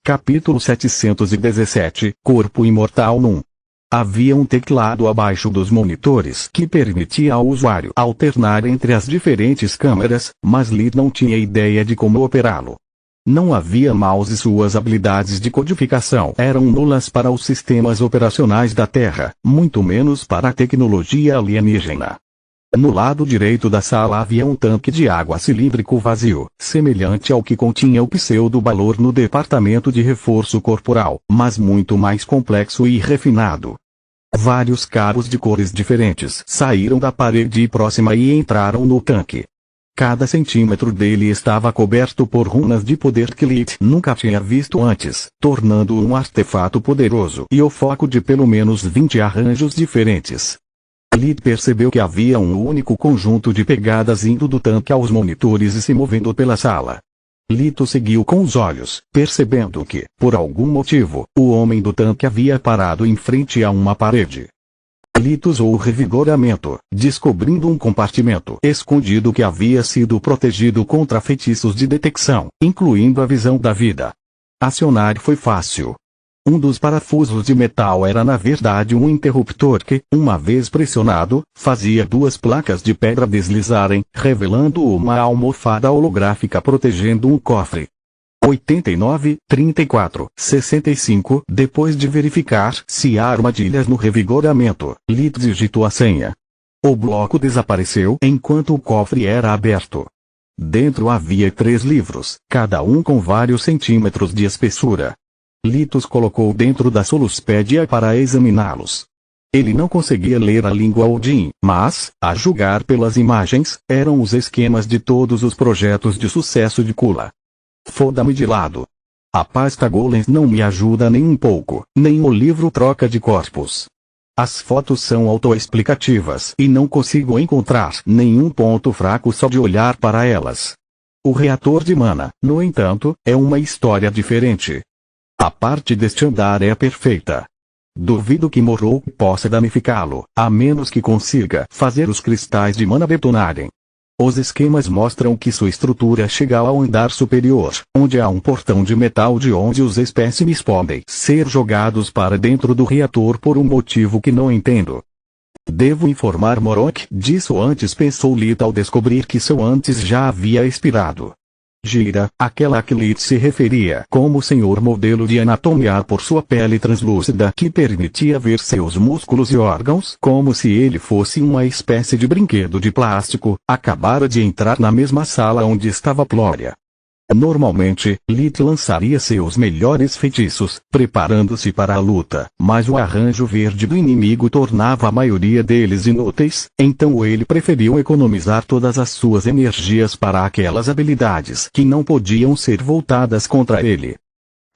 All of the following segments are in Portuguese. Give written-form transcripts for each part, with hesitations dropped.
Capítulo 717, Corpo Imortal 1. Havia um teclado abaixo dos monitores que permitia ao usuário alternar entre as diferentes câmeras, mas Lee não tinha ideia de como operá-lo. Não havia mouse e suas habilidades de codificação eram nulas para os sistemas operacionais da Terra, muito menos para a tecnologia alienígena. No lado direito da sala havia um tanque de água cilíndrico vazio, semelhante ao que continha o pseudo-balor no departamento de reforço corporal, mas muito mais complexo e refinado. Vários cabos de cores diferentes saíram da parede próxima e entraram no tanque. Cada centímetro dele estava coberto por runas de poder que Lee nunca tinha visto antes, tornando-o um artefato poderoso e o foco de pelo menos 20 arranjos diferentes. Lee percebeu que havia um único conjunto de pegadas indo do tanque aos monitores e se movendo pela sala. Lito seguiu com os olhos, percebendo que, por algum motivo, o homem do tanque havia parado em frente a uma parede. Lito usou o revigoramento, descobrindo um compartimento escondido que havia sido protegido contra feitiços de detecção, incluindo a visão da vida. Acionar foi fácil. Um dos parafusos de metal era na verdade um interruptor que, uma vez pressionado, fazia duas placas de pedra deslizarem, revelando uma almofada holográfica protegendo um cofre. 89, 34, 65. Depois de verificar se há armadilhas no revigoramento, Lee digitou a senha. O bloco desapareceu enquanto o cofre era aberto. Dentro havia 3 livros, cada um com vários centímetros de espessura. Litos colocou dentro da soluspédia para examiná-los. Ele não conseguia ler a língua Odin, mas, a julgar pelas imagens, eram os esquemas de todos os projetos de sucesso de Kula. Foda-me de lado. A pasta Golems não me ajuda nem um pouco, nem o livro Troca de Corpos. As fotos são autoexplicativas e não consigo encontrar nenhum ponto fraco só de olhar para elas. O reator de mana, no entanto, é uma história diferente. A parte deste andar é perfeita. Duvido que Morrow possa danificá-lo, a menos que consiga fazer os cristais de mana detonarem. Os esquemas mostram que sua estrutura chega ao andar superior, onde há um portão de metal de onde os espécimes podem ser jogados para dentro do reator por um motivo que não entendo. Devo informar Morok disso antes, pensou Lita ao descobrir que seu antes já havia expirado. Gira, aquela a que Lee se referia como senhor modelo de anatomia por sua pele translúcida que permitia ver seus músculos e órgãos como se ele fosse uma espécie de brinquedo de plástico, acabara de entrar na mesma sala onde estava Plória. Normalmente, Lee lançaria seus melhores feitiços, preparando-se para a luta, mas o arranjo verde do inimigo tornava a maioria deles inúteis, então ele preferiu economizar todas as suas energias para aquelas habilidades que não podiam ser voltadas contra ele.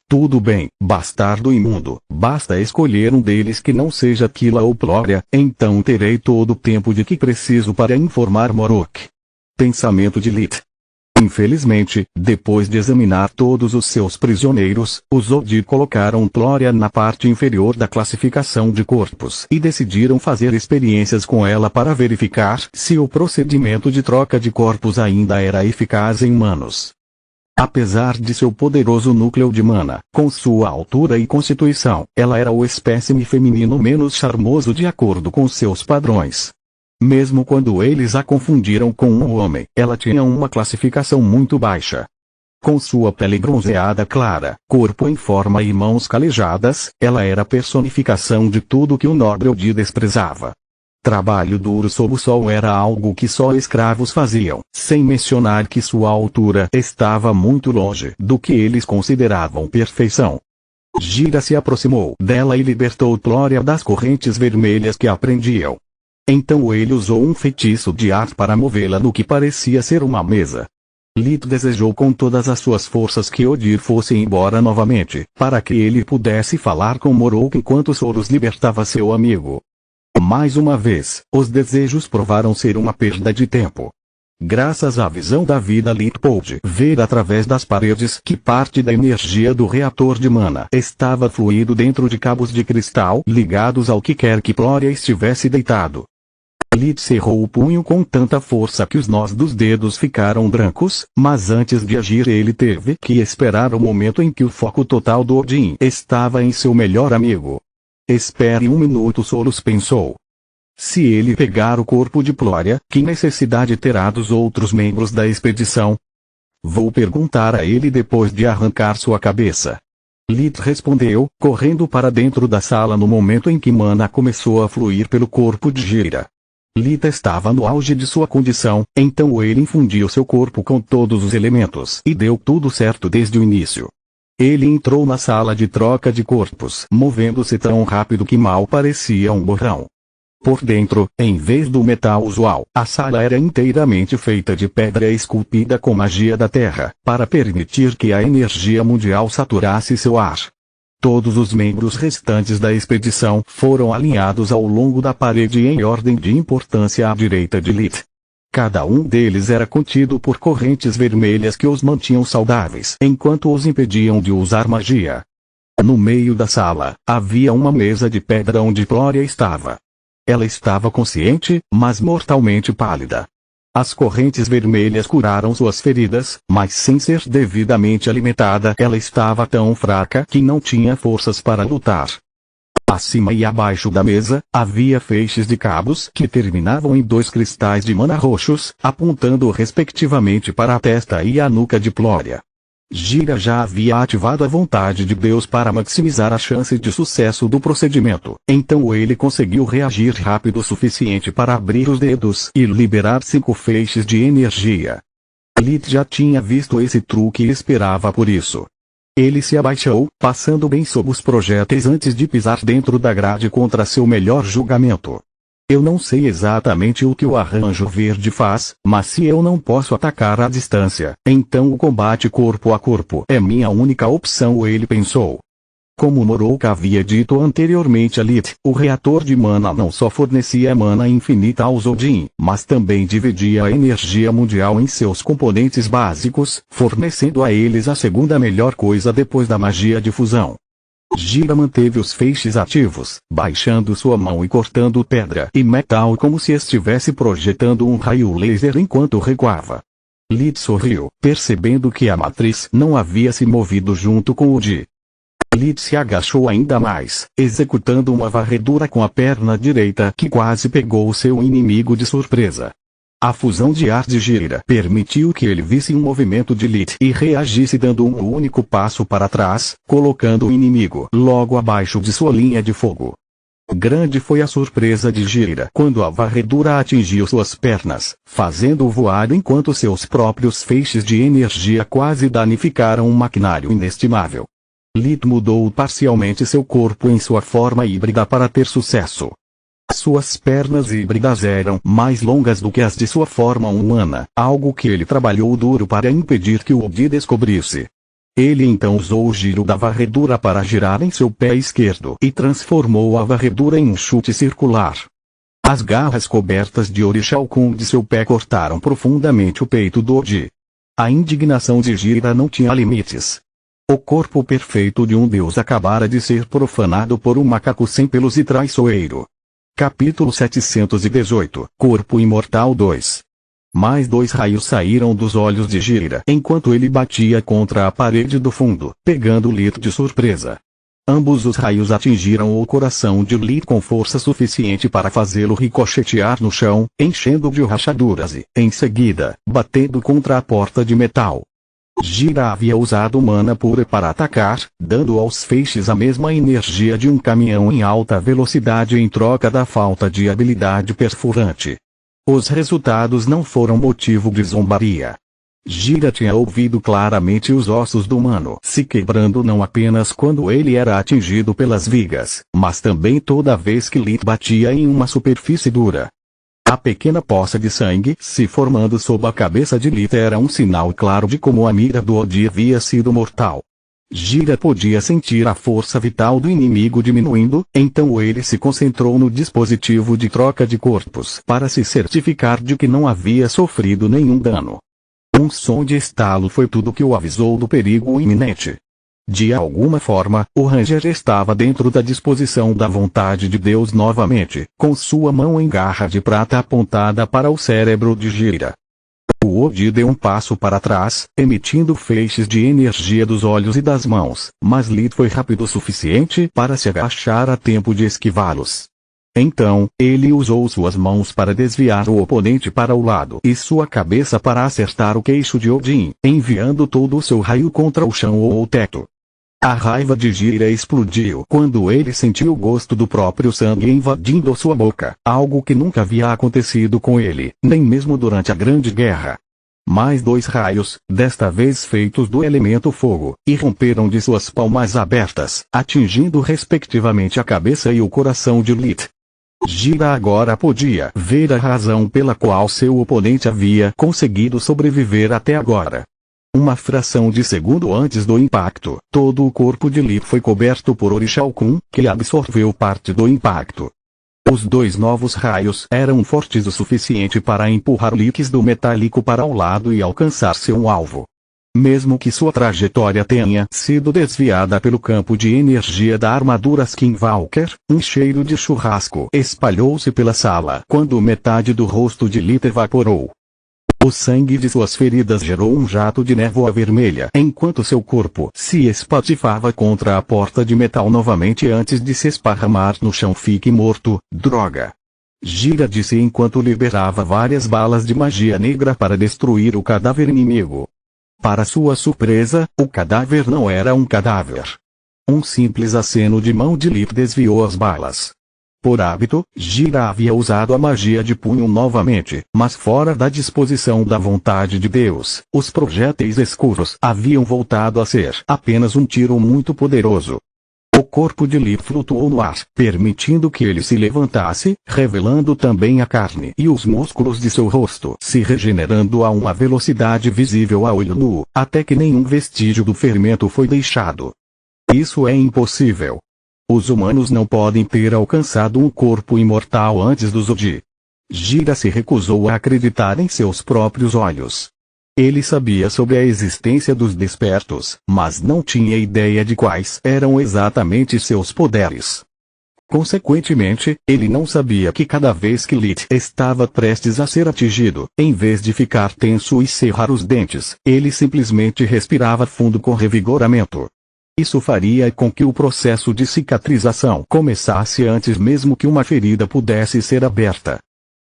Tudo bem, bastardo imundo, basta escolher um deles que não seja Kila ou Plória, então terei todo o tempo de que preciso para informar Morok. Pensamento de Lee. Infelizmente, depois de examinar todos os seus prisioneiros, os Odir colocaram Plória na parte inferior da classificação de corpos e decidiram fazer experiências com ela para verificar se o procedimento de troca de corpos ainda era eficaz em humanos. Apesar de seu poderoso núcleo de mana, com sua altura e constituição, ela era o espécime feminino menos charmoso de acordo com seus padrões. Mesmo quando eles a confundiram com um homem, ela tinha uma classificação muito baixa. Com sua pele bronzeada clara, corpo em forma e mãos calejadas, ela era a personificação de tudo que o nobre Odi desprezava. Trabalho duro sob o sol era algo que só escravos faziam, sem mencionar que sua altura estava muito longe do que eles consideravam perfeição. Gira se aproximou dela e libertou Plória das correntes vermelhas que a prendiam. Então ele usou um feitiço de ar para movê-la no que parecia ser uma mesa. Lito desejou com todas as suas forças que Odir fosse embora novamente, para que ele pudesse falar com Morok enquanto Soros libertava seu amigo. Mais uma vez, os desejos provaram ser uma perda de tempo. Graças à visão da vida, Lito pôde ver através das paredes que parte da energia do reator de mana estava fluindo dentro de cabos de cristal ligados ao que quer que Plória estivesse deitado. Lit cerrou o punho com tanta força que os nós dos dedos ficaram brancos, mas antes de agir ele teve que esperar o momento em que o foco total do Odin estava em seu melhor amigo. Espere um minuto, Solos pensou. Se ele pegar o corpo de Plória, que necessidade terá dos outros membros da expedição? Vou perguntar a ele depois de arrancar sua cabeça. Lit respondeu, correndo para dentro da sala no momento em que mana começou a fluir pelo corpo de Gira. Lit estava no auge de sua condição, então ele infundiu seu corpo com todos os elementos e deu tudo certo desde o início. Ele entrou na sala de troca de corpos, movendo-se tão rápido que mal parecia um borrão. Por dentro, em vez do metal usual, a sala era inteiramente feita de pedra esculpida com magia da terra, para permitir que a energia mundial saturasse seu ar. Todos os membros restantes da expedição foram alinhados ao longo da parede em ordem de importância à direita de Lit. Cada um deles era contido por correntes vermelhas que os mantinham saudáveis enquanto os impediam de usar magia. No meio da sala, havia uma mesa de pedra onde Plória estava. Ela estava consciente, mas mortalmente pálida. As correntes vermelhas curaram suas feridas, mas sem ser devidamente alimentada, ela estava tão fraca que não tinha forças para lutar. Acima e abaixo da mesa, havia feixes de cabos que terminavam em 2 cristais de mana roxos, apontando respectivamente para a testa e a nuca de Plória. Gira já havia ativado a vontade de Deus para maximizar a chance de sucesso do procedimento, então ele conseguiu reagir rápido o suficiente para abrir os dedos e liberar 5 feixes de energia. Lit já tinha visto esse truque e esperava por isso. Ele se abaixou, passando bem sob os projéteis antes de pisar dentro da grade contra seu melhor julgamento. Eu não sei exatamente o que o arranjo verde faz, mas se eu não posso atacar à distância, então o combate corpo a corpo é minha única opção, ele pensou. Como Moroka havia dito anteriormente a Lit, o reator de mana não só fornecia mana infinita aos Odin, mas também dividia a energia mundial em seus componentes básicos, fornecendo a eles a segunda melhor coisa depois da magia de fusão. Gira manteve os feixes ativos, baixando sua mão e cortando pedra e metal como se estivesse projetando um raio laser enquanto recuava. Lit sorriu, percebendo que a matriz não havia se movido junto com o Di. Lit se agachou ainda mais, executando uma varredura com a perna direita que quase pegou seu inimigo de surpresa. A fusão de ar de Gira permitiu que ele visse um movimento de Lit e reagisse dando um único passo para trás, colocando o inimigo logo abaixo de sua linha de fogo. Grande foi a surpresa de Gira quando a varredura atingiu suas pernas, fazendo-o voar enquanto seus próprios feixes de energia quase danificaram um maquinário inestimável. Lit mudou parcialmente seu corpo em sua forma híbrida para ter sucesso. Suas pernas híbridas eram mais longas do que as de sua forma humana, algo que ele trabalhou duro para impedir que o Odi descobrisse. Ele então usou o giro da varredura para girar em seu pé esquerdo e transformou a varredura em um chute circular. As garras cobertas de Orixalcum de seu pé cortaram profundamente o peito do Odi. A indignação de Gira não tinha limites. O corpo perfeito de um deus acabara de ser profanado por um macaco sem pelos e traiçoeiro. Capítulo 718, Corpo Imortal 2. Mais 2 raios saíram dos olhos de Gira enquanto ele batia contra a parede do fundo, pegando Lit de surpresa. Ambos os raios atingiram o coração de Lit com força suficiente para fazê-lo ricochetear no chão, enchendo-o de rachaduras e, em seguida, batendo contra a porta de metal. Gira havia usado mana pura para atacar, dando aos feixes a mesma energia de um caminhão em alta velocidade em troca da falta de habilidade perfurante. Os resultados não foram motivo de zombaria. Gira tinha ouvido claramente os ossos do humano se quebrando não apenas quando ele era atingido pelas vigas, mas também toda vez que Lit batia em uma superfície dura. A pequena poça de sangue se formando sob a cabeça de Lit era um sinal claro de como a mira do Odi havia sido mortal. Gira podia sentir a força vital do inimigo diminuindo, então ele se concentrou no dispositivo de troca de corpos para se certificar de que não havia sofrido nenhum dano. Um som de estalo foi tudo que o avisou do perigo iminente. De alguma forma, o Ranger estava dentro da disposição da vontade de Deus novamente, com sua mão em garra de prata apontada para o cérebro de Gira. O Odi deu um passo para trás, emitindo feixes de energia dos olhos e das mãos, mas Lith foi rápido o suficiente para se agachar a tempo de esquivá-los. Então, ele usou suas mãos para desviar o oponente para o lado e sua cabeça para acertar o queixo de Odin, enviando todo o seu raio contra o chão ou o teto. A raiva de Gira explodiu quando ele sentiu o gosto do próprio sangue invadindo sua boca, algo que nunca havia acontecido com ele, nem mesmo durante a Grande Guerra. Mais 2 raios, desta vez feitos do elemento fogo, irromperam de suas palmas abertas, atingindo respectivamente a cabeça e o coração de Lith. Gira agora podia ver a razão pela qual seu oponente havia conseguido sobreviver até agora. Uma fração de segundo antes do impacto, todo o corpo de Lith foi coberto por Orichalcum, que absorveu parte do impacto. Os 2 novos raios eram fortes o suficiente para empurrar Lith do metálico para o lado e alcançar seu alvo. Mesmo que sua trajetória tenha sido desviada pelo campo de energia da armadura Skinwalker, um cheiro de churrasco espalhou-se pela sala quando metade do rosto de Lith evaporou. O sangue de suas feridas gerou um jato de névoa vermelha enquanto seu corpo se espatifava contra a porta de metal novamente antes de se esparramar no chão. Fique morto, droga! Gira disse enquanto liberava várias balas de magia negra para destruir o cadáver inimigo. Para sua surpresa, o cadáver não era um cadáver. Um simples aceno de mão de Lith desviou as balas. Por hábito, Gira havia usado a magia de punho novamente, mas fora da disposição da vontade de Deus, os projéteis escuros haviam voltado a ser apenas um tiro muito poderoso. O corpo de Lith flutuou no ar, permitindo que ele se levantasse, revelando também a carne e os músculos de seu rosto se regenerando a uma velocidade visível a olho nu, até que nenhum vestígio do fermento foi deixado. Isso é impossível. Os humanos não podem ter alcançado um corpo imortal antes dos Odi. Gira se recusou a acreditar em seus próprios olhos. Ele sabia sobre a existência dos despertos, mas não tinha ideia de quais eram exatamente seus poderes. Consequentemente, ele não sabia que cada vez que Lith estava prestes a ser atingido, em vez de ficar tenso e cerrar os dentes, ele simplesmente respirava fundo com revigoramento. Isso faria com que o processo de cicatrização começasse antes mesmo que uma ferida pudesse ser aberta.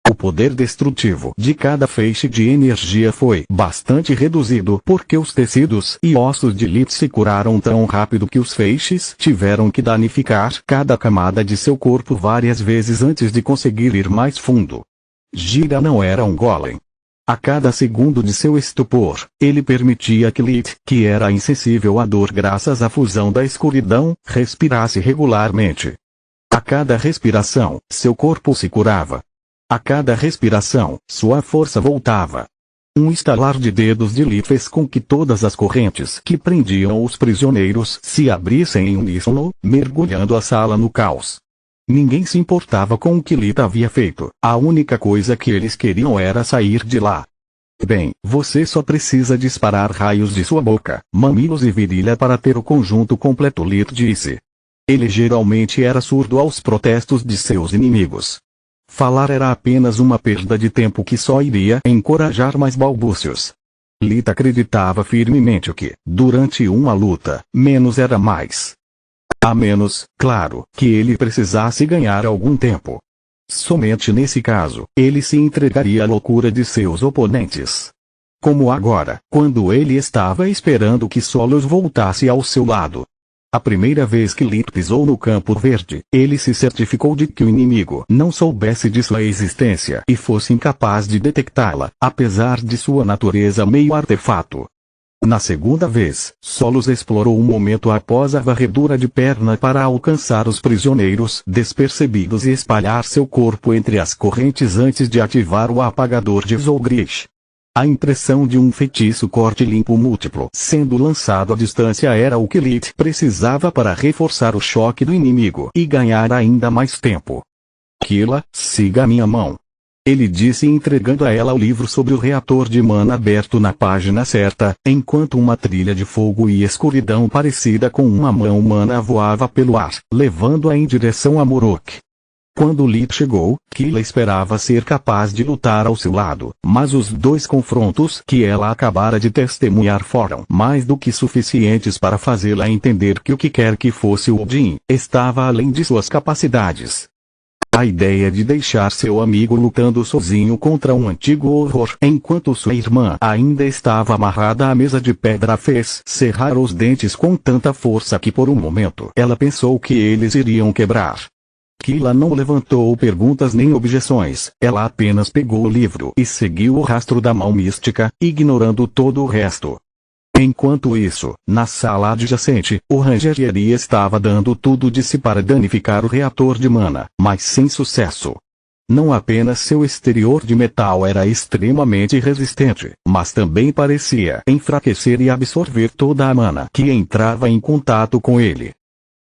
O poder destrutivo de cada feixe de energia foi bastante reduzido porque os tecidos e ossos de Lith se curaram tão rápido que os feixes tiveram que danificar cada camada de seu corpo várias vezes antes de conseguir ir mais fundo. Gira não era um golem. A cada segundo de seu estupor, ele permitia que Lith, que era insensível à dor graças à fusão da escuridão, respirasse regularmente. A cada respiração, seu corpo se curava. A cada respiração, sua força voltava. Um estalar de dedos de Lith fez com que todas as correntes que prendiam os prisioneiros se abrissem em uníssono, mergulhando a sala no caos. Ninguém se importava com o que Lith havia feito, a única coisa que eles queriam era sair de lá. Bem, você só precisa disparar raios de sua boca, mamilos e virilha para ter o conjunto completo, Lith disse. Ele geralmente era surdo aos protestos de seus inimigos. Falar era apenas uma perda de tempo que só iria encorajar mais balbúcios. Lith acreditava firmemente que, durante uma luta, menos era mais. A menos, claro, que ele precisasse ganhar algum tempo. Somente nesse caso, ele se entregaria à loucura de seus oponentes. Como agora, quando ele estava esperando que Solos voltasse ao seu lado. A primeira vez que Lith pisou no campo verde, ele se certificou de que o inimigo não soubesse de sua existência e fosse incapaz de detectá-la, apesar de sua natureza meio artefato. Na segunda vez, Solos explorou um momento após a varredura de perna para alcançar os prisioneiros despercebidos e espalhar seu corpo entre as correntes antes de ativar o apagador de Zolgrish. A impressão de um feitiço corte limpo múltiplo sendo lançado à distância era o que Lith precisava para reforçar o choque do inimigo e ganhar ainda mais tempo. Kila, siga minha mão. Ele disse entregando a ela o livro sobre o reator de mana aberto na página certa, enquanto uma trilha de fogo e escuridão parecida com uma mão humana voava pelo ar, levando-a em direção a Morok. Quando Lith chegou, Kila esperava ser capaz de lutar ao seu lado, mas os dois confrontos que ela acabara de testemunhar foram mais do que suficientes para fazê-la entender que o que quer que fosse o Odin, estava além de suas capacidades. A ideia de deixar seu amigo lutando sozinho contra um antigo horror enquanto sua irmã ainda estava amarrada à mesa de pedra fez cerrar os dentes com tanta força que por um momento ela pensou que eles iriam quebrar. Kila não levantou perguntas nem objeções, ela apenas pegou o livro e seguiu o rastro da mão mística, ignorando todo o resto. Enquanto isso, na sala adjacente, o Rangeria estava dando tudo de si para danificar o reator de mana, mas sem sucesso. Não apenas seu exterior de metal era extremamente resistente, mas também parecia enfraquecer e absorver toda a mana que entrava em contato com ele.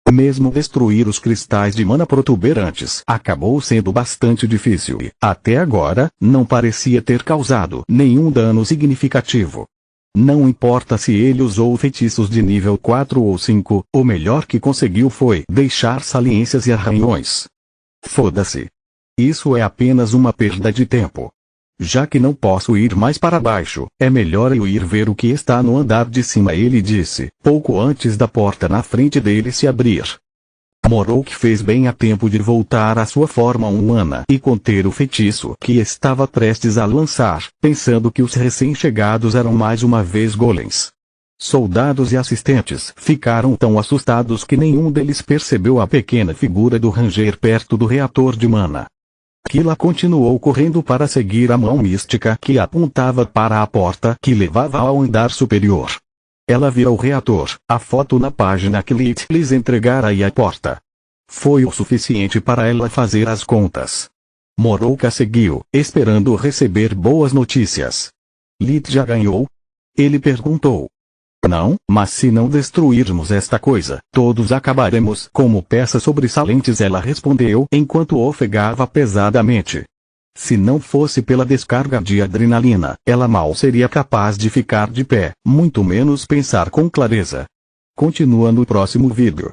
Mesmo destruir os cristais de mana protuberantes acabou sendo bastante difícil e, até agora, não parecia ter causado nenhum dano significativo. Não importa se ele usou feitiços de nível 4 ou 5, o melhor que conseguiu foi deixar saliências e arranhões. Foda-se. Isso é apenas uma perda de tempo. Já que não posso ir mais para baixo, é melhor eu ir ver o que está no andar de cima, ele disse, pouco antes da porta na frente dele se abrir. Morok fez bem a tempo de voltar à sua forma humana e conter o feitiço que estava prestes a lançar, pensando que os recém-chegados eram mais uma vez golems. Soldados e assistentes ficaram tão assustados que nenhum deles percebeu a pequena figura do Ranger perto do reator de mana. Kila continuou correndo para seguir a mão mística que apontava para a porta que levava ao andar superior. Ela viu o reator, a foto na página que Lith lhes entregara e a porta. Foi o suficiente para ela fazer as contas. Morok a seguiu, esperando receber boas notícias. Lith já ganhou? Ele perguntou. Não, mas se não destruirmos esta coisa, todos acabaremos como peças sobressalentes, ela respondeu enquanto ofegava pesadamente. Se não fosse pela descarga de adrenalina, ela mal seria capaz de ficar de pé, muito menos pensar com clareza. Continua no próximo vídeo.